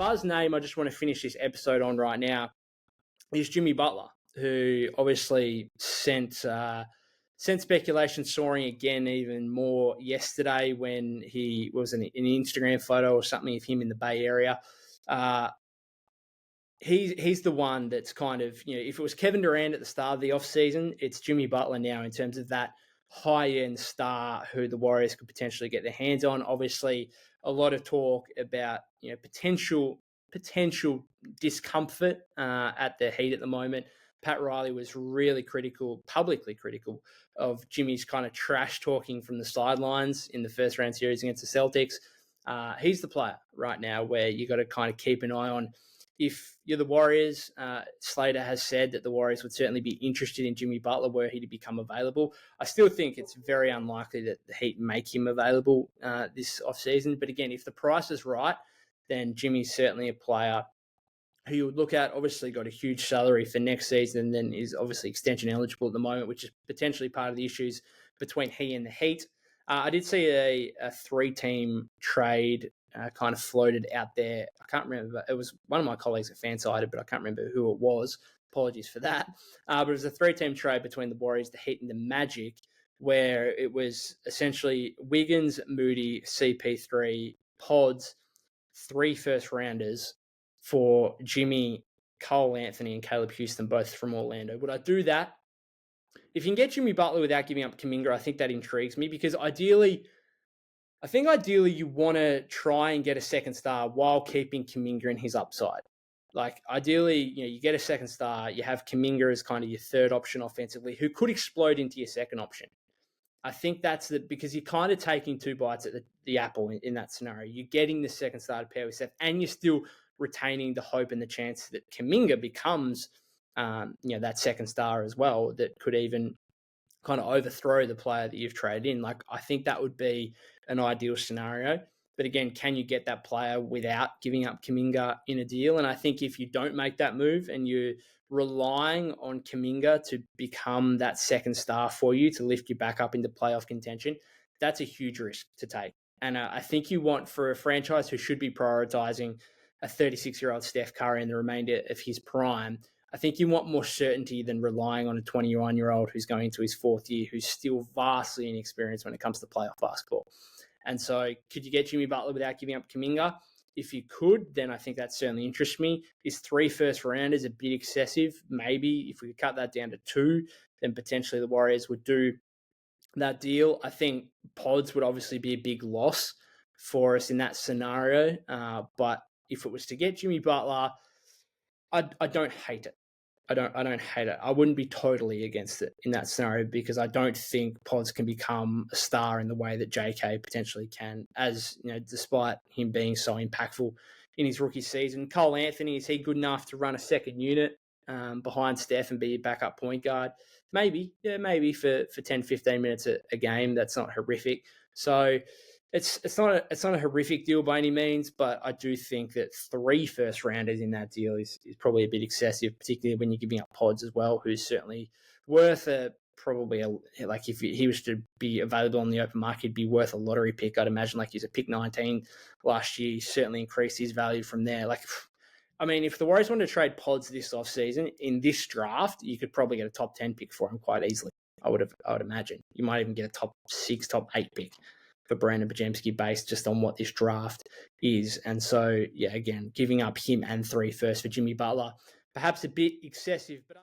buzz name I just want to finish this episode on right now is Jimmy Butler, who obviously sent speculation soaring again even more yesterday when he was an Instagram photo or something of him in the Bay Area. He's the one that's kind of, if it was Kevin Durant at the start of the offseason, it's Jimmy Butler now in terms of that high-end star who the Warriors could potentially get their hands on. Obviously, a lot of talk about potential discomfort at the Heat at the moment. Pat Riley was really publicly critical of Jimmy's kind of trash talking from the sidelines in the first round series against the Celtics. He's the player right now where you got to kind of keep an eye on. If you're the Warriors, Slater has said that the Warriors would certainly be interested in Jimmy Butler were he to become available. I still think it's very unlikely that the Heat make him available this offseason. But again, if the price is right, then Jimmy's certainly a player who you would look at. Obviously got a huge salary for next season and then is obviously extension eligible at the moment, which is potentially part of the issues between he and the Heat. I did see a three-team trade kind of floated out there. I can't remember. It was one of my colleagues at Fansided, but I can't remember who it was. Apologies for that. But it was a three-team trade between the Warriors, the Heat, and the Magic, where it was essentially Wiggins, Moody, CP3, Pods, 3 first-rounders for Jimmy, Cole Anthony, and Caleb Houston, both from Orlando. Would I do that? If you can get Jimmy Butler without giving up Kuminga, I think that intrigues me because ideally you want to try and get a second star while keeping Kuminga in his upside. Like ideally, you get a second star, you have Kuminga as kind of your third option offensively, who could explode into your second option. I think that's because you're kind of taking 2 bites at the apple in that scenario. You're getting the second star to pair with Seth, and you're still retaining the hope and the chance that Kuminga becomes that second star as well, that could even kind of overthrow the player that you've traded in. Like, I think that would be an ideal scenario. But again, can you get that player without giving up Kuminga in a deal? And I think if you don't make that move and you're relying on Kuminga to become that second star for you to lift you back up into playoff contention, that's a huge risk to take. And I think you want, for a franchise who should be prioritizing a 36-year-old Steph Curry in the remainder of his prime, I think you want more certainty than relying on a 21-year-old who's going into his 4th year, who's still vastly inexperienced when it comes to playoff basketball. And so could you get Jimmy Butler without giving up Kuminga? If you could, then I think that certainly interests me. Is 3 first-rounders a bit excessive? Maybe. If we could cut that down to 2, then potentially the Warriors would do that deal. I think Pods would obviously be a big loss for us in that scenario. But if it was to get Jimmy Butler, I don't hate it. I don't hate it. I wouldn't be totally against it in that scenario because I don't think Pods can become a star in the way that JK potentially can, as despite him being so impactful in his rookie season. Cole Anthony, is he good enough to run a second unit behind Steph and be a backup point guard? Maybe for 10, 15 minutes a game. That's not horrific. So it's not a horrific deal by any means, but I do think that 3 first-rounders in that deal is probably a bit excessive, particularly when you're giving up Pods as well, who's certainly worth like if he was to be available on the open market, he'd be worth a lottery pick. I'd imagine, like he's a pick 19 last year. He certainly increased his value from there. Like, I mean, if the Warriors wanted to trade Pods this offseason in this draft, you could probably get a top 10 pick for him quite easily. I would imagine. You might even get a top 6, top 8 pick for Brandon Bajemski based just on what this draft is. And so, yeah, again, giving up him and 3 first for Jimmy Butler, perhaps a bit excessive, but